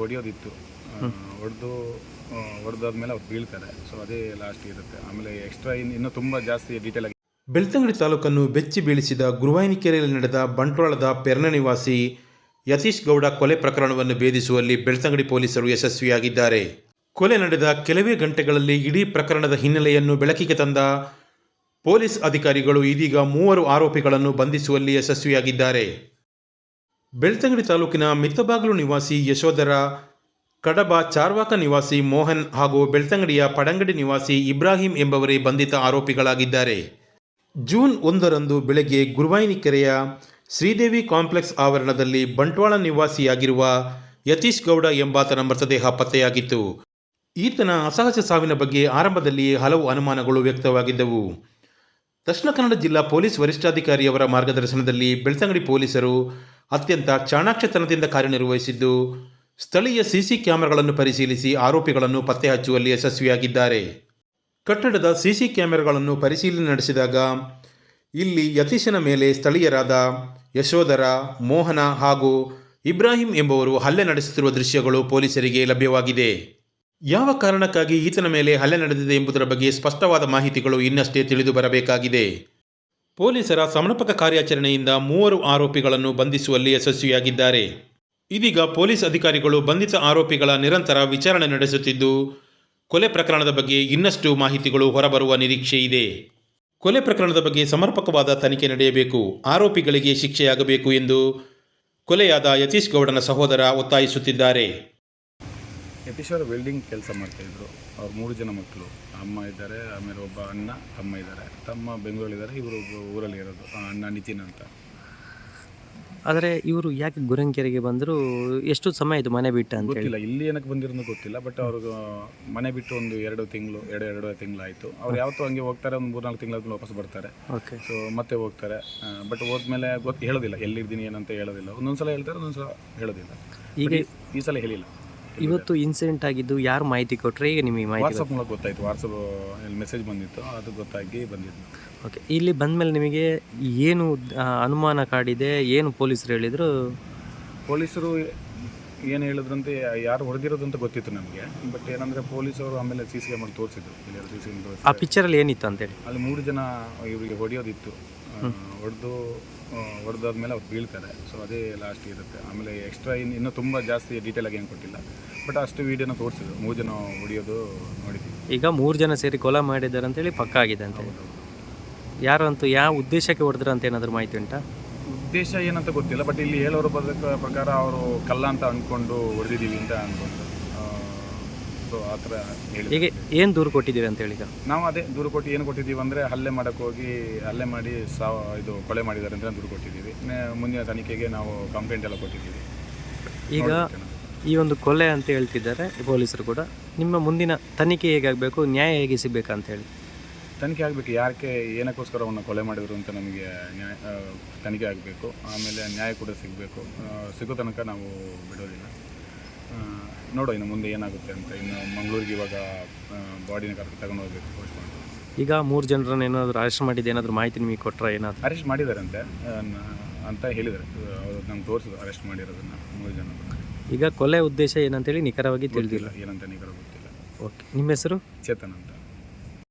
ಹೊಡೆಯೋದಿತ್ತು. ಹೊಡೆದಾದ್ಮೇಲೆ ಅವ್ರು ಬೀಳ್ತಾರೆ. ಸೊ ಅದೇ ಲಾಸ್ಟ್ ಇರುತ್ತೆ. ಆಮೇಲೆ ಎಕ್ಸ್ಟ್ರಾ ಇನ್ನೂ ತುಂಬ ಜಾಸ್ತಿ ಡೀಟೇಲ್ ಆಗಿ ಬೆಳ್ತಂಗಡಿ ತಾಲೂಕನ್ನು ಬೆಚ್ಚಿ ಬೀಳಿಸಿದ ಗುರುವಾಯಿನಕೆರೆಯಲ್ಲಿ ನಡೆದ ಬಂಟ್ವಾಳದ ಪೆರ್ನ ನಿವಾಸಿ ಯತೀಶ್ ಗೌಡ ಕೊಲೆ ಪ್ರಕರಣವನ್ನು ಭೇದಿಸುವಲ್ಲಿ ಬೆಳ್ತಂಗಡಿ ಪೊಲೀಸರು ಯಶಸ್ವಿಯಾಗಿದ್ದಾರೆ. ಕೊಲೆ ನಡೆದ ಕೆಲವೇ ಗಂಟೆಗಳಲ್ಲಿ ಇಡೀ ಪ್ರಕರಣದ ಹಿನ್ನೆಲೆಯನ್ನು ಬೆಳಕಿಗೆ ತಂದ ಪೊಲೀಸ್ ಅಧಿಕಾರಿಗಳು ಇದೀಗ 3 ಆರೋಪಿಗಳನ್ನು ಬಂಧಿಸುವಲ್ಲಿ ಯಶಸ್ವಿಯಾಗಿದ್ದಾರೆ. ಬೆಳ್ತಂಗಡಿ ತಾಲೂಕಿನ ಮಿತ್ತಬಾಗಿಲು ನಿವಾಸಿ ಯಶೋಧರ, ಕಡಬ ಚಾರ್ವಾಕ ನಿವಾಸಿ ಮೋಹನ್ ಹಾಗೂ ಬೆಳ್ತಂಗಡಿಯ ಪಡಂಗಡಿ ನಿವಾಸಿ ಇಬ್ರಾಹಿಂ ಎಂಬವರೇ ಬಂಧಿತ ಆರೋಪಿಗಳಾಗಿದ್ದಾರೆ. ಜೂನ್ 1ರಂದು ಬೆಳಗ್ಗೆ ಗುರುವಾಯಿನಕೆರೆಯ ಶ್ರೀದೇವಿ ಕಾಂಪ್ಲೆಕ್ಸ್ ಆವರಣದಲ್ಲಿ ಬಂಟ್ವಾಳ ನಿವಾಸಿಯಾಗಿರುವ ಯತೀಶ್ ಗೌಡ ಎಂಬಾತನ ಮೃತದೇಹ ಪತ್ತೆಯಾಗಿತ್ತು. ಈತನ ಅಸಹಜ ಸಾವಿನ ಬಗ್ಗೆ ಆರಂಭದಲ್ಲಿಯೇ ಹಲವು ಅನುಮಾನಗಳು ವ್ಯಕ್ತವಾಗಿದ್ದವು. ದಕ್ಷಿಣ ಕನ್ನಡ ಜಿಲ್ಲಾ ಪೊಲೀಸ್ ವರಿಷ್ಠಾಧಿಕಾರಿಯವರ ಮಾರ್ಗದರ್ಶನದಲ್ಲಿ ಬೆಳ್ತಂಗಡಿ ಪೊಲೀಸರು ಅತ್ಯಂತ ಚಾಣಾಕ್ಷತನದಿಂದ ಕಾರ್ಯನಿರ್ವಹಿಸಿದ್ದು, ಸ್ಥಳೀಯ ಸಿಸಿ ಕ್ಯಾಮೆರಾಗಳನ್ನು ಪರಿಶೀಲಿಸಿ ಆರೋಪಿಗಳನ್ನು ಪತ್ತೆ ಹಚ್ಚುವಲ್ಲಿ ಯಶಸ್ವಿಯಾಗಿದ್ದಾರೆ. ಕಟ್ಟಡದ ಸಿಸಿ ಕ್ಯಾಮೆರಾಗಳನ್ನು ಪರಿಶೀಲನೆ ನಡೆಸಿದಾಗ ಇಲ್ಲಿ ಯತೀಶನ ಮೇಲೆ ಸ್ಥಳೀಯರಾದ ಯಶೋಧರ, ಮೋಹನ ಹಾಗೂ ಇಬ್ರಾಹಿಂ ಎಂಬುವರು ಹಲ್ಲೆ ನಡೆಸುತ್ತಿರುವ ದೃಶ್ಯಗಳು ಪೊಲೀಸರಿಗೆ ಲಭ್ಯವಾಗಿದೆ. ಯಾವ ಕಾರಣಕ್ಕಾಗಿ ಈತನ ಮೇಲೆ ಹಲ್ಲೆ ನಡೆದಿದೆ ಎಂಬುದರ ಬಗ್ಗೆ ಸ್ಪಷ್ಟವಾದ ಮಾಹಿತಿಗಳು ಇನ್ನಷ್ಟೇ ತಿಳಿದು ಬರಬೇಕಾಗಿದೆ. ಪೊಲೀಸರ ಸಮರ್ಪಕ ಕಾರ್ಯಾಚರಣೆಯಿಂದ 3 ಆರೋಪಿಗಳನ್ನು ಬಂಧಿಸುವಲ್ಲಿ ಯಶಸ್ವಿಯಾಗಿದ್ದಾರೆ. ಇದೀಗ ಪೊಲೀಸ್ ಅಧಿಕಾರಿಗಳು ಬಂಧಿತ ಆರೋಪಿಗಳ ನಿರಂತರ ವಿಚಾರಣೆ ನಡೆಸುತ್ತಿದ್ದು, ಕೊಲೆ ಪ್ರಕರಣದ ಬಗ್ಗೆ ಇನ್ನಷ್ಟು ಮಾಹಿತಿಗಳು ಹೊರಬರುವ ನಿರೀಕ್ಷೆ ಇದೆ. ಕೊಲೆ ಪ್ರಕರಣದ ಬಗ್ಗೆ ಸಮರ್ಪಕವಾದ ತನಿಖೆ ನಡೆಯಬೇಕು, ಆರೋಪಿಗಳಿಗೆ ಶಿಕ್ಷೆಯಾಗಬೇಕು ಎಂದು ಕೊಲೆಯಾದ ಯತೀಶ್ ಗೌಡನ ಸಹೋದರ ಒತ್ತಾಯಿಸುತ್ತಿದ್ದಾರೆ. ಯತೀಶ್ ಅವರು ವೆಲ್ಡಿಂಗ್ ಕೆಲಸ ಮಾಡ್ತಾಯಿದ್ರು. ಅವ್ರು 3 ಜನ ಮಕ್ಕಳು, ಅಮ್ಮ ಇದ್ದಾರೆ, ಆಮೇಲೆ ಒಬ್ಬ ಅಣ್ಣ, ತಮ್ಮ ಇದ್ದಾರೆ. ತಮ್ಮ ಬೆಂಗಳೂರಲ್ಲಿದ್ದಾರೆ, ಇವರು ಊರಲ್ಲಿ ಇರೋದು. ಅಣ್ಣ ನಿತಿನ್ ಅಂತ. ಆದರೆ ಇವರು ಯಾಕೆ ಗುರಂಕೆರೆಗೆ ಬಂದರು? ಎಷ್ಟು ಸಮಯ ಆಯಿತು ಮನೆ ಬಿಟ್ಟು ಅಂತ ಗೊತ್ತಿಲ್ಲ, ಇಲ್ಲಿ ಏನಕ್ಕೆ ಬಂದಿರೋದು ಗೊತ್ತಿಲ್ಲ. ಬಟ್ ಅವ್ರಿಗೆ ಮನೆ ಬಿಟ್ಟು ಒಂದು 2 ತಿಂಗಳು ಆಯಿತು. ಅವ್ರು ಯಾವತ್ತೂ ಹಂಗೆ ಹೋಗ್ತಾರೆ, ಒಂದು 3-4 ತಿಂಗಳಾದ್ಮೇಲೆ ವಾಪಸ್ ಬರ್ತಾರೆ. ಓಕೆ. ಸೊ ಮತ್ತೆ ಹೋಗ್ತಾರೆ. ಬಟ್ ಹೋದ್ಮೇಲೆ ಹೇಳೋದಿಲ್ಲ ಎಲ್ಲಿರ್ತೀನಿ ಏನಂತ ಹೇಳೋದಿಲ್ಲ. ಒಂದೊಂದ್ಸಲ ಹೇಳ್ತಾರೆ, ಒಂದೊಂದ್ಸಲ ಹೇಳೋದಿಲ್ಲ. ಈಗ ಈ ಸಲ ಹೇಳಿಲ್ಲ. ಇವತ್ತು ಇನ್ಸಿಡೆಂಟ್ ಆಗಿದ್ದು ಯಾರು ಮಾಹಿತಿ ಕೊಟ್ಟರೆ? ಈಗ ನಿಮಗೆ ಮಾಹಿತಿ ವಾಟ್ಸಪ್ ಮೂಲಕ ಗೊತ್ತಾಯಿತು. ವಾಟ್ಸಪ್ ಮೆಸೇಜ್ ಬಂದಿತ್ತು, ಅದು ಗೊತ್ತಾಗಿ ಬಂದಿದ್ದು. ಓಕೆ. ಇಲ್ಲಿ ಬಂದಮೇಲೆ ನಿಮಗೆ ಏನು ಅನುಮಾನ ಕಾಡಿದೆ? ಏನು ಪೊಲೀಸರು ಹೇಳಿದರು? ಪೊಲೀಸರು ಏನು ಹೇಳಿದ್ರಂತೆ, ಯಾರು ಹೊಡೆದಿರೋದು ಅಂತ ಗೊತ್ತಿತ್ತು ನಮಗೆ. ಬಟ್ ಏನಂದರೆ ಪೊಲೀಸರು ಆಮೇಲೆ ಸಿ ಸಿ ಕ್ಯಾಮರಾ ತೋರಿಸಿದ್ರು. ಆ ಪಿಕ್ಚರಲ್ಲಿ ಏನಿತ್ತು ಅಂತೇಳಿ? ಅಲ್ಲಿ 3 ಜನ ಇವರಿಗೆ ಹೊಡೆಯೋದಿತ್ತು. ಹೊಡೆದಾದ್ಮೇಲೆ ಅವ್ರು ಬೀಳ್ತಾರೆ. ಸೊ ಅದೇ ಲಾಸ್ಟ್ ಇರುತ್ತೆ. ಆಮೇಲೆ ಎಕ್ಸ್ಟ್ರಾ ಇನ್ನೂ ತುಂಬ ಜಾಸ್ತಿ ಡೀಟೇಲ್ ಆಗಿ ಏನು ಕೊಟ್ಟಿಲ್ಲ. ಬಟ್ ಅಷ್ಟು ವೀಡಿಯೋನ ತೋರಿಸಿದ್ರು. 3 ಜನ ಹೊಡೆಯೋದು ನೋಡಿದ್ವಿ. ಈಗ 3 ಜನ ಸೇರಿ ಕೊಲೆ ಮಾಡಿದ್ದಾರೆ ಅಂತೇಳಿ ಪಕ್ಕ ಆಗಿದೆ ಅಂತ. ಯಾರು ಅಂತೂ ಯಾವ ಉದ್ದೇಶಕ್ಕೆ ಹೊಡೆದ್ರು ಅಂತ ಏನಾದರೂ ಮಾಹಿತಿ ಉಂಟಾ? ಉದ್ದೇಶ ಏನಂತ ಗೊತ್ತಿಲ್ಲ. ಬಟ್ ಇಲ್ಲಿ ಹೇಳೋರ ಪ್ರಕಾರ ಅವರು ಕಲ್ಲ ಅಂತ ಅಂದ್ಕೊಂಡು ಹೊಡೆದಿದ್ದೀವಿ ಅಂತ ಅಂದ್ಕೊಂಡು. ಸೊ ಆ ಥರ ಹೇಳಿ. ಈಗ ಏನು ದೂರು ಕೊಟ್ಟಿದ್ದೀರಿ ಅಂತೇಳಿ? ಈಗ ನಾವು ಅದೇ ದೂರು ಕೊಟ್ಟು ಏನು ಕೊಟ್ಟಿದ್ದೀವಿ ಅಂದರೆ, ಹಲ್ಲೆ ಮಾಡಿ ಇದು ಕೊಲೆ ಮಾಡಿದ್ದಾರೆ ಅಂತ ದೂರು ಕೊಟ್ಟಿದ್ದೀವಿ. ಮುಂದಿನ ತನಿಖೆಗೆ ನಾವು ಕಂಪ್ಲೇಂಟ್ ಎಲ್ಲ ಕೊಟ್ಟಿದ್ದೀವಿ. ಈಗ ಈ ಒಂದು ಕೊಲೆ ಅಂತ ಹೇಳ್ತಿದ್ದಾರೆ ಪೊಲೀಸರು ಕೂಡ. ನಿಮ್ಮ ಮುಂದಿನ ತನಿಖೆ ಹೇಗಾಗಬೇಕು, ನ್ಯಾಯ ಹೇಗೆ ಸಿಗಬೇಕಂತ ಹೇಳಿ? ತನಿಖೆ ಆಗಬೇಕು. ಯಾಕೆ ಏನಕ್ಕೋಸ್ಕರ ಅವನ್ನ ಕೊಲೆ ಮಾಡಿದ್ರು ಅಂತ ನಮಗೆ ತನಿಖೆ ಆಗಬೇಕು. ಆಮೇಲೆ ನ್ಯಾಯ ಕೂಡ ಸಿಗಬೇಕು. ಸಿಗೋ ತನಕ ನಾವು ಬಿಡೋದಿಲ್ಲ. ನೋಡೋ ಇನ್ನು ಮುಂದೆ ಏನಾಗುತ್ತೆ ಅಂತ. ಇನ್ನು ಮಂಗಳೂರಿಗೆ ಇವಾಗ ಬಾಡಿನ ತಗೊಂಡು ಹೋಗ್ಬೇಕು ಪೋಸ್ಟ್ ಮಾಡಿ. ಈಗ 3 ಜನರನ್ನು ಏನಾದರೂ ಅರೆಸ್ಟ್ ಮಾಡಿದ್ದು ಏನಾದರೂ ಮಾಹಿತಿ ನಿಮಗೆ ಕೊಟ್ಟರೆ? ಏನಾದರೂ ಅರೆಸ್ಟ್ ಮಾಡಿದಾರಂತೆ ಅಂತ ಹೇಳಿದ್ದಾರೆ. ಅವರು ನಮ್ಗೆ ತೋರಿಸಿದ್ರು ಅರೆಸ್ಟ್ ಮಾಡಿರೋದನ್ನು 3 ಜನ. ಈಗ ಕೊಲೆ ಉದ್ದೇಶ ಏನಂತೇಳಿ ನಿಖರವಾಗಿ ತಿಳಿದಿಲ್ಲ. ಏನಂತ ನಿಖರ ಗೊತ್ತಿಲ್ಲ. ಓಕೆ. ನಿಮ್ಮ ಹೆಸರು? ಚೇತನ್ ಅಂತ.